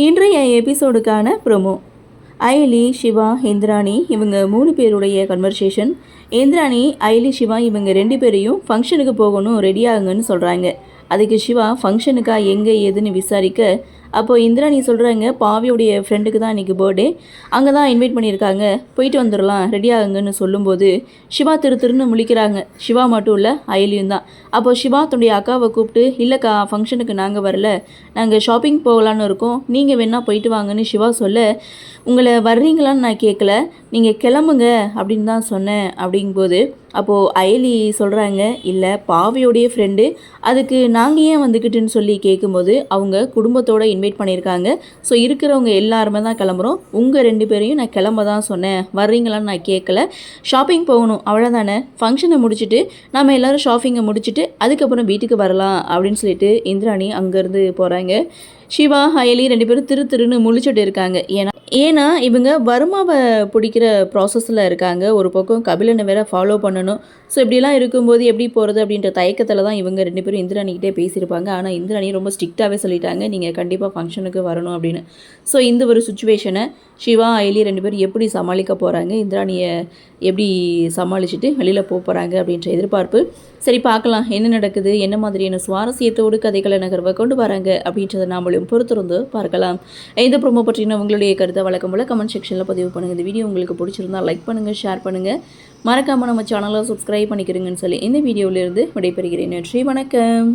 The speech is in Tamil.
இன்றைய எபிசோடுக்கான ப்ரோமோ. ஐலி, சிவா, இந்திராணி இவங்க 3 பேருடைய கன்வர்சேஷன். இந்திராணி, ஐலி, சிவா இவங்க 2 பேரையும் ஃபங்க்ஷனுக்கு போகணும், ரெடி ஆகுங்கன்னு சொல்கிறாங்க. அதுக்கு சிவா ஃபங்க்ஷனுக்கா எங்கே ஏதுன்னு விசாரிக்க, அப்போது இந்திராணி சொல்கிறாங்க, பாவியோடைய ஃப்ரெண்டுக்கு தான் இன்றைக்கி பர்த்டே, அங்கே தான் இன்வைட் பண்ணியிருக்காங்க, போயிட்டு வந்துடலாம், ரெடி ஆகுங்கன்னு சொல்லும்போது சிவா திருன்னு முழிக்கிறாங்க. சிவா மட்டும் இல்லை, ஐலியும் தான். அப்போது சிவா தன்னுடைய அக்காவை கூப்பிட்டு, இல்லைக்கா ஃபங்க்ஷனுக்கு நாங்கள் வரல, நாங்கள் ஷாப்பிங் போகலான்னு இருக்கோம், நீங்கள் வேணால் போயிட்டு வாங்கன்னு சிவா சொல்ல, உங்களை வர்றீங்களான்னு நான் கேட்கல, நீங்கள் கிளம்புங்க அப்படின்னு தான் சொன்னேன் அப்படிங்கும்போது, அப்போது ஐலி சொல்கிறாங்க, இல்லை பாவியோடைய ஃப்ரெண்டு, அதுக்கு நாங்கள் ஏன் வந்துக்கிட்டுன்னு சொல்லி கேட்கும்போது, அவங்க குடும்பத்தோடு இன்வைட் பண்ணியிருக்காங்க, ஸோ இருக்கிறவங்க எல்லாருமே தான் கிளம்புறோம், உங்கள் 2 பேரையும் நான் கிளம்ப தான் சொன்னேன், வர்றீங்களான்னு நான் கேட்கல, ஷாப்பிங் போகணும் அவ்வளோதானே, ஃபங்க்ஷனை முடிச்சுட்டு நம்ம எல்லோரும் ஷாப்பிங்கை முடிச்சுட்டு அதுக்கப்புறம் வீட்டுக்கு வரலாம் அப்படின்னு சொல்லிட்டு இந்திராணி அங்கேருந்து போகிறாங்க. சிவா, அயலி 2 பேரும் திருன்னு முழிச்சுட்டு இருக்காங்க. ஏன்னா இவங்க வருமாவை பிடிக்கிற ப்ராசஸில் இருக்காங்க. ஒரு பக்கம் கபிலனை வேற ஃபாலோ பண்ணணும். ஸோ இப்படிலாம் இருக்கும்போது எப்படி போகிறது அப்படின்ற தயக்கத்தில் தான் இவங்க 2 பேரும் இந்திராணிக்கிட்டே பேசியிருப்பாங்க. ஆனால் இந்திராணி ரொம்ப ஸ்ட்ரிக்டாகவே சொல்லிட்டாங்க, நீங்கள் கண்டிப்பாக ஃபங்க்ஷனுக்கு வரணும் அப்படின்னு. ஸோ இந்த ஒரு சுச்சுவேஷனை சிவா, ஐலி 2 பேரும் எப்படி சமாளிக்க போகிறாங்க, இந்திராணியை எப்படி சமாளிச்சுட்டு வெளியில் போகிறாங்க அப்படின்ற எதிர்பார்ப்பு. சரி, பார்க்கலாம் என்ன நடக்குது, என்ன மாதிரியான சுவாரஸ்யத்தோடு கதைகளை நகர்வை கொண்டு வராங்க அப்படின்றத நாமளும் பொறுத்திருந்து பார்க்கலாம். இந்த ப்ரோமோ பற்றின உங்களுடைய கருத்தை வழக்கம் போல் கமெண்ட் செக்ஷனில் பதிவு பண்ணுங்கள். இந்த வீடியோ உங்களுக்கு பிடிச்சிருந்தால் லைக் பண்ணுங்கள், ஷேர் பண்ணுங்கள், மறக்காமல் நம்ம சேனலை சப்ஸ்கிரைப் பண்ணிக்கிறீங்கன்னு சொல்லி இந்த வீடியோவிலிருந்து விடைபெறுகிறேன். நன்றி, வணக்கம்.